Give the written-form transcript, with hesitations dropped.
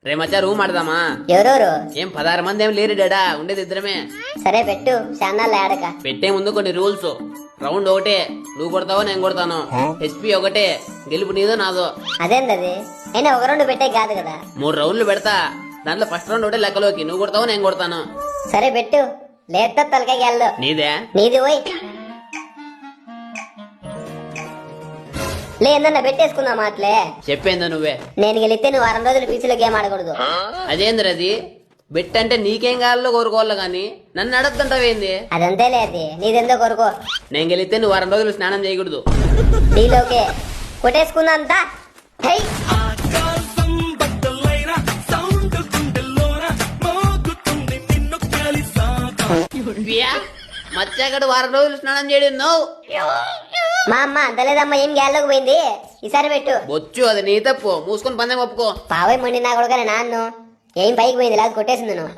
రే మచ్చా room ఆడదామా? ఎవరెవరు? ఏం 16 మంది ఏం లేరు డాడా, ఉండేది ఇద్దరమే. సరే పెట్టు, చాన్నాళ్ళు ఆడక. పెట్టే ముందు కొన్ని రూల్స్. రౌండ్ ఒకటే, నువ్వు కొడతావో నేను కొడతాను. హెచ్పి ఒకటే, గెలుపు నీదో నాదో. అదేంటది? అయినా ఒక రెండు పెట్టే కాదు కదా. 3 రౌండ్లు పెడతా, దాంట్లో ఫస్ట్ రౌండ్ ఒకటే లెక్కలోకి. నువ్వు కొడతావో నేను కొడతాను. సరే పెట్టు, లేత తలకాయ గెళ్ళు. నీదే? నీది పోయి లేదన్నా పెట్టేసుకుందాం అట్లే. చెప్పేందో నువ్వే. నేను గెలిస్తే నువ్వు 2 రోజులు పీసులో గేమ్ ఆడకూడదు. అదేంద్రది? బెట్ అంటే నీకేం కావాలో కోరుకోవాలి గాని నన్ను అడగద్దంటావేంది? అదంతే లేదు, నీదెందో కొరుకో. నేను గెలిస్తే నువ్వు 2 రోజులు స్నానం చేయకూడదు. డీలోకే కొట్టేసుకుందాంతా. హై మచ్చాగడు 2 రోజులు స్నానం చేయడం నువ్వు. మా అమ్మ అంతలేదమ్మా, ఏం గ్యాల్లోకి పోయింది. ఈసారి పెట్టు. బొచ్చు, అది నీ తప్పు. మూసుకొని పందెం ఒప్పుకో. పావై మొండి నా కొడుకనే నాన్ను ఏం పైకి పోయింది, లేదు కొట్టేసింది నువ్వు.